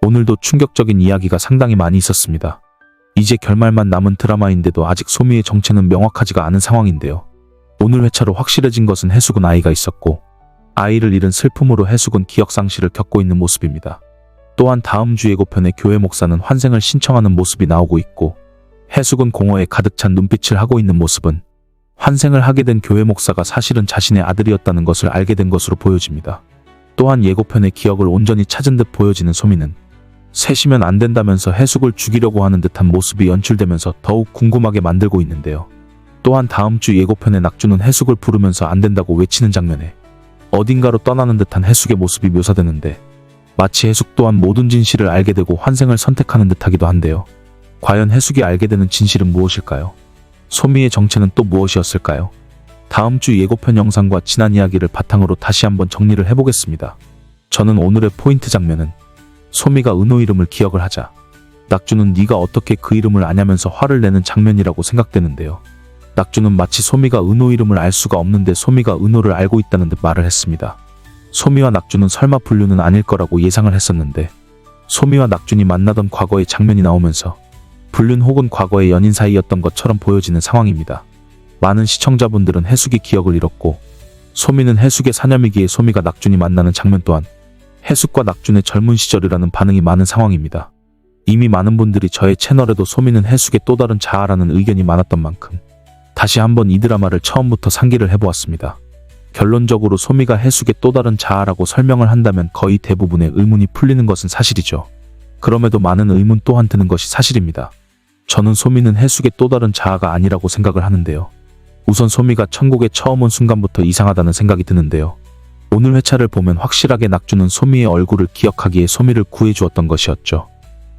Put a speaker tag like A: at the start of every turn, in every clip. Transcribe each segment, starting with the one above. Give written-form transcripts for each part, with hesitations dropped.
A: 오늘도 충격적인 이야기가 상당히 많이 있었습니다. 이제 결말만 남은 드라마인데도 아직 소미의 정체는 명확하지가 않은 상황인데요. 오늘 회차로 확실해진 것은 해숙은 아이가 있었고 아이를 잃은 슬픔으로 해숙은 기억상실을 겪고 있는 모습입니다. 또한 다음 주 예고편의 교회 목사는 환생을 신청하는 모습이 나오고 있고 해숙은 공허에 가득 찬 눈빛을 하고 있는 모습은 환생을 하게 된 교회 목사가 사실은 자신의 아들이었다는 것을 알게 된 것으로 보여집니다. 또한 예고편의 기억을 온전히 찾은 듯 보여지는 소미는 셋이면 안 된다면서 해숙을 죽이려고 하는 듯한 모습이 연출되면서 더욱 궁금하게 만들고 있는데요. 또한 다음 주 예고편의 낙주는 해숙을 부르면서 안 된다고 외치는 장면에 어딘가로 떠나는 듯한 해숙의 모습이 묘사되는데 마치 해숙 또한 모든 진실을 알게 되고 환생을 선택하는 듯하기도 한데요. 과연 해숙이 알게 되는 진실은 무엇일까요? 소미의 정체는 또 무엇이었을까요? 다음 주 예고편 영상과 지난 이야기를 바탕으로 다시 한번 정리를 해보겠습니다. 저는 오늘의 포인트 장면은 소미가 은호 이름을 기억을 하자 낙주는 네가 어떻게 그 이름을 아냐면서 화를 내는 장면이라고 생각되는데요. 낙주는 마치 소미가 은호 이름을 알 수가 없는데 소미가 은호를 알고 있다는 듯 말을 했습니다. 소미와 낙주는 설마 불륜은 아닐 거라고 예상을 했었는데 소미와 낙준이 만나던 과거의 장면이 나오면서 불륜 혹은 과거의 연인 사이였던 것처럼 보여지는 상황입니다. 많은 시청자분들은 해숙이 기억을 잃었고 소미는 해숙의 사념이기에 소미가 낙준이 만나는 장면 또한 해숙과 낙준의 젊은 시절이라는 반응이 많은 상황입니다. 이미 많은 분들이 저의 채널에도 소미는 해숙의 또 다른 자아라는 의견이 많았던 만큼 다시 한번 이 드라마를 처음부터 상기를 해보았습니다. 결론적으로 소미가 해숙의 또 다른 자아라고 설명을 한다면 거의 대부분의 의문이 풀리는 것은 사실이죠. 그럼에도 많은 의문 또한 드는 것이 사실입니다. 저는 소미는 해숙의 또 다른 자아가 아니라고 생각을 하는데요. 우선 소미가 천국에 처음 온 순간부터 이상하다는 생각이 드는데요. 오늘 회차를 보면 확실하게 낙주는 소미의 얼굴을 기억하기에 소미를 구해주었던 것이었죠.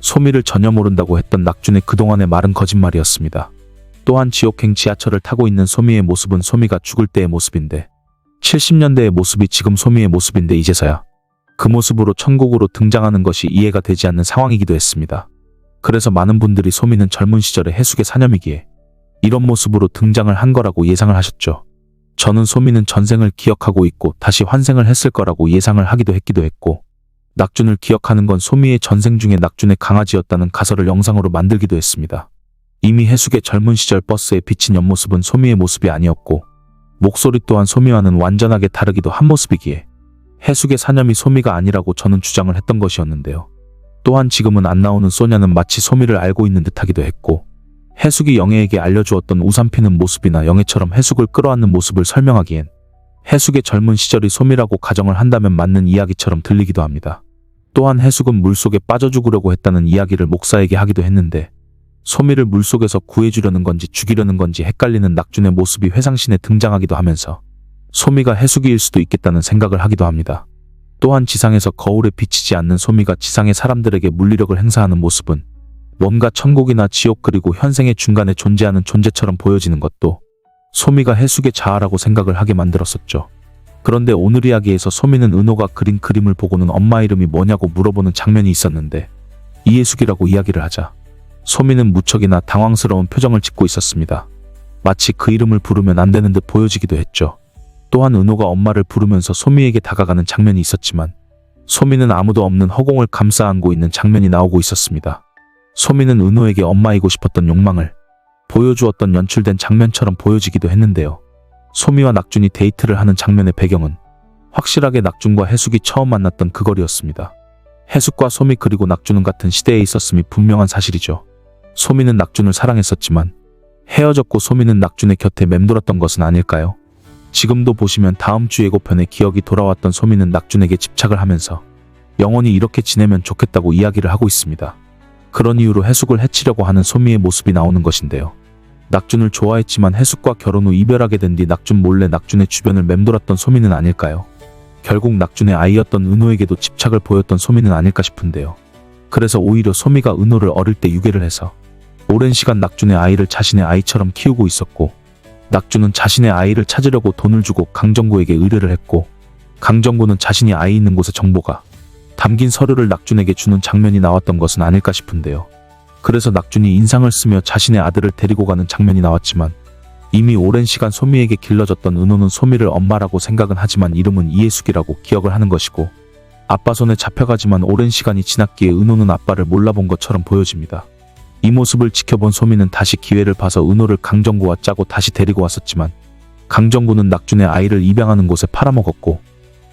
A: 소미를 전혀 모른다고 했던 낙준의 그동안의 말은 거짓말이었습니다. 또한 지옥행 지하철을 타고 있는 소미의 모습은 소미가 죽을 때의 모습인데 70년대의 모습이 지금 소미의 모습인데 이제서야 그 모습으로 천국으로 등장하는 것이 이해가 되지 않는 상황이기도 했습니다. 그래서 많은 분들이 소미는 젊은 시절의 해숙의 사념이기에 이런 모습으로 등장을 한 거라고 예상을 하셨죠. 저는 소미는 전생을 기억하고 있고 다시 환생을 했을 거라고 예상을 하기도 했고 낙준을 기억하는 건 소미의 전생 중에 낙준의 강아지였다는 가설을 영상으로 만들기도 했습니다. 이미 해숙의 젊은 시절 버스에 비친 옆모습은 소미의 모습이 아니었고 목소리 또한 소미와는 완전하게 다르기도 한 모습이기에 해숙의 사념이 소미가 아니라고 저는 주장을 했던 것이었는데요. 또한 지금은 안 나오는 소냐는 마치 소미를 알고 있는 듯하기도 했고 해숙이 영애에게 알려주었던 우산 피는 모습이나 영애처럼 해숙을 끌어안는 모습을 설명하기엔 해숙의 젊은 시절이 소미라고 가정을 한다면 맞는 이야기처럼 들리기도 합니다. 또한 해숙은 물속에 빠져 죽으려고 했다는 이야기를 목사에게 하기도 했는데 소미를 물속에서 구해주려는 건지 죽이려는 건지 헷갈리는 낙준의 모습이 회상신에 등장하기도 하면서 소미가 해숙이일 수도 있겠다는 생각을 하기도 합니다. 또한 지상에서 거울에 비치지 않는 소미가 지상의 사람들에게 물리력을 행사하는 모습은 뭔가 천국이나 지옥 그리고 현생의 중간에 존재하는 존재처럼 보여지는 것도 소미가 해숙의 자아라고 생각을 하게 만들었었죠. 그런데 오늘 이야기에서 소미는 은호가 그린 그림을 보고는 엄마 이름이 뭐냐고 물어보는 장면이 있었는데 이해숙이라고 이야기를 하자 소미는 무척이나 당황스러운 표정을 짓고 있었습니다. 마치 그 이름을 부르면 안 되는 듯 보여지기도 했죠. 또한 은호가 엄마를 부르면서 소미에게 다가가는 장면이 있었지만 소미는 아무도 없는 허공을 감싸 안고 있는 장면이 나오고 있었습니다. 소미는 은호에게 엄마이고 싶었던 욕망을 보여주었던 연출된 장면처럼 보여지기도 했는데요. 소미와 낙준이 데이트를 하는 장면의 배경은 확실하게 낙준과 해숙이 처음 만났던 그 거리였습니다. 해숙과 소미 그리고 낙준은 같은 시대에 있었음이 분명한 사실이죠. 소미는 낙준을 사랑했었지만 헤어졌고 소미는 낙준의 곁에 맴돌았던 것은 아닐까요? 지금도 보시면 다음 주 예고편에 기억이 돌아왔던 소미는 낙준에게 집착을 하면서 영원히 이렇게 지내면 좋겠다고 이야기를 하고 있습니다. 그런 이유로 해숙을 해치려고 하는 소미의 모습이 나오는 것인데요. 낙준을 좋아했지만 해숙과 결혼 후 이별하게 된 뒤 낙준 몰래 낙준의 주변을 맴돌았던 소미는 아닐까요? 결국 낙준의 아이였던 은호에게도 집착을 보였던 소미는 아닐까 싶은데요. 그래서 오히려 소미가 은호를 어릴 때 유괴를 해서 오랜 시간 낙준의 아이를 자신의 아이처럼 키우고 있었고 낙준은 자신의 아이를 찾으려고 돈을 주고 강정구에게 의뢰를 했고 강정구는 자신이 아이 있는 곳의 정보가 담긴 서류를 낙준에게 주는 장면이 나왔던 것은 아닐까 싶은데요. 그래서 낙준이 인상을 쓰며 자신의 아들을 데리고 가는 장면이 나왔지만 이미 오랜 시간 소미에게 길러졌던 은호는 소미를 엄마라고 생각은 하지만 이름은 이해숙이라고 기억을 하는 것이고 아빠 손에 잡혀가지만 오랜 시간이 지났기에 은호는 아빠를 몰라본 것처럼 보여집니다. 이 모습을 지켜본 소미는 다시 기회를 봐서 은호를 강정구와 짜고 다시 데리고 왔었지만 강정구는 낙준의 아이를 입양하는 곳에 팔아먹었고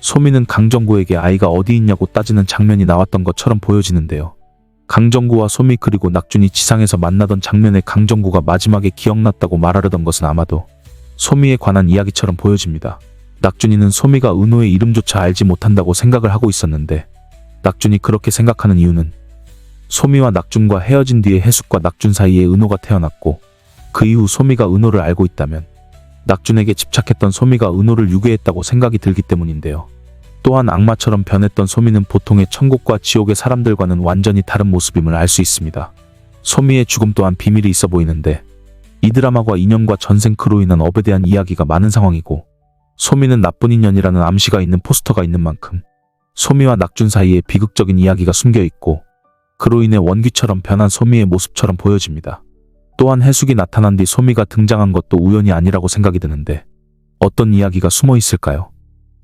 A: 소미는 강정구에게 아이가 어디 있냐고 따지는 장면이 나왔던 것처럼 보여지는데요. 강정구와 소미 그리고 낙준이 지상에서 만나던 장면에 강정구가 마지막에 기억났다고 말하려던 것은 아마도 소미에 관한 이야기처럼 보여집니다. 낙준이는 소미가 은호의 이름조차 알지 못한다고 생각을 하고 있었는데 낙준이 그렇게 생각하는 이유는 소미와 낙준과 헤어진 뒤에 해숙과 낙준 사이에 은호가 태어났고 그 이후 소미가 은호를 알고 있다면 낙준에게 집착했던 소미가 은호를 유괴했다고 생각이 들기 때문인데요. 또한 악마처럼 변했던 소미는 보통의 천국과 지옥의 사람들과는 완전히 다른 모습임을 알 수 있습니다. 소미의 죽음 또한 비밀이 있어 보이는데 이 드라마과 인연과 전생 그로 인한 업에 대한 이야기가 많은 상황이고 소미는 나쁜 인연이라는 암시가 있는 포스터가 있는 만큼 소미와 낙준 사이에 비극적인 이야기가 숨겨 있고 그로 인해 원귀처럼 변한 소미의 모습처럼 보여집니다. 또한 해숙이 나타난 뒤 소미가 등장한 것도 우연이 아니라고 생각이 드는데 어떤 이야기가 숨어 있을까요?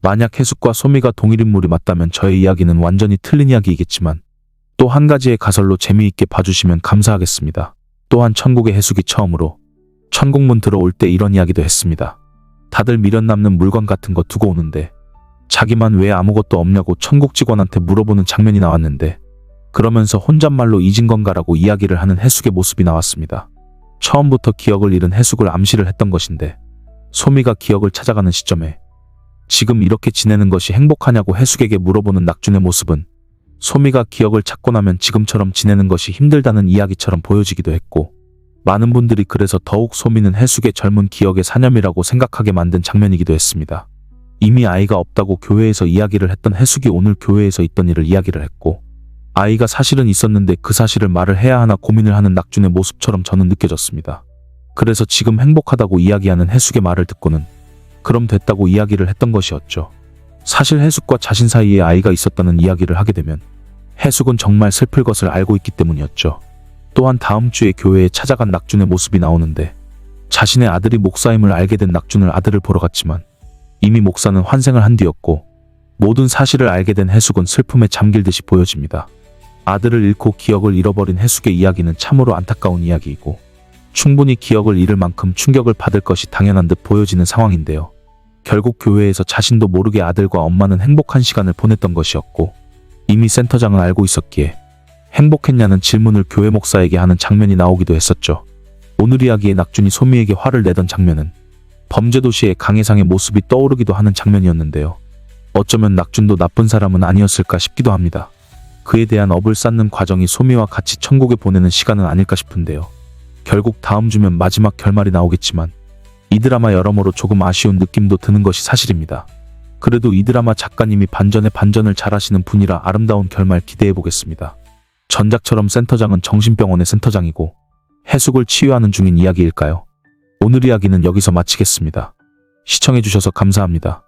A: 만약 해숙과 소미가 동일 인물이 맞다면 저의 이야기는 완전히 틀린 이야기이겠지만 또 한 가지의 가설로 재미있게 봐주시면 감사하겠습니다. 또한 천국의 해숙이 처음으로 천국문 들어올 때 이런 이야기도 했습니다. 다들 미련 남는 물건 같은 거 두고 오는데 자기만 왜 아무것도 없냐고 천국 직원한테 물어보는 장면이 나왔는데 그러면서 혼잣말로 잊은 건가라고 이야기를 하는 해숙의 모습이 나왔습니다. 처음부터 기억을 잃은 해숙을 암시를 했던 것인데 소미가 기억을 찾아가는 시점에 지금 이렇게 지내는 것이 행복하냐고 해숙에게 물어보는 낙준의 모습은 소미가 기억을 찾고 나면 지금처럼 지내는 것이 힘들다는 이야기처럼 보여지기도 했고 많은 분들이 그래서 더욱 소미는 해숙의 젊은 기억의 사념이라고 생각하게 만든 장면이기도 했습니다. 이미 아이가 없다고 교회에서 이야기를 했던 해숙이 오늘 교회에서 있던 일을 이야기를 했고 아이가 사실은 있었는데 그 사실을 말을 해야 하나 고민을 하는 낙준의 모습처럼 저는 느껴졌습니다. 그래서 지금 행복하다고 이야기하는 해숙의 말을 듣고는 그럼 됐다고 이야기를 했던 것이었죠. 사실 해숙과 자신 사이에 아이가 있었다는 이야기를 하게 되면 해숙은 정말 슬플 것을 알고 있기 때문이었죠. 또한 다음 주에 교회에 찾아간 낙준의 모습이 나오는데 자신의 아들이 목사임을 알게 된 낙준을 아들을 보러 갔지만 이미 목사는 환생을 한 뒤였고 모든 사실을 알게 된 해숙은 슬픔에 잠길 듯이 보여집니다. 아들을 잃고 기억을 잃어버린 해숙의 이야기는 참으로 안타까운 이야기이고 충분히 기억을 잃을 만큼 충격을 받을 것이 당연한 듯 보여지는 상황인데요. 결국 교회에서 자신도 모르게 아들과 엄마는 행복한 시간을 보냈던 것이었고 이미 센터장은 알고 있었기에 행복했냐는 질문을 교회 목사에게 하는 장면이 나오기도 했었죠. 오늘 이야기에 낙준이 소미에게 화를 내던 장면은 범죄도시의 강혜상의 모습이 떠오르기도 하는 장면이었는데요. 어쩌면 낙준도 나쁜 사람은 아니었을까 싶기도 합니다. 그에 대한 업을 쌓는 과정이 소미와 같이 천국에 보내는 시간은 아닐까 싶은데요. 결국 다음 주면 마지막 결말이 나오겠지만 이 드라마 여러모로 조금 아쉬운 느낌도 드는 것이 사실입니다. 그래도 이 드라마 작가님이 반전에 반전을 잘하시는 분이라 아름다운 결말 기대해보겠습니다. 전작처럼 센터장은 정신병원의 센터장이고 해숙을 치유하는 중인 이야기일까요? 오늘 이야기는 여기서 마치겠습니다. 시청해주셔서 감사합니다.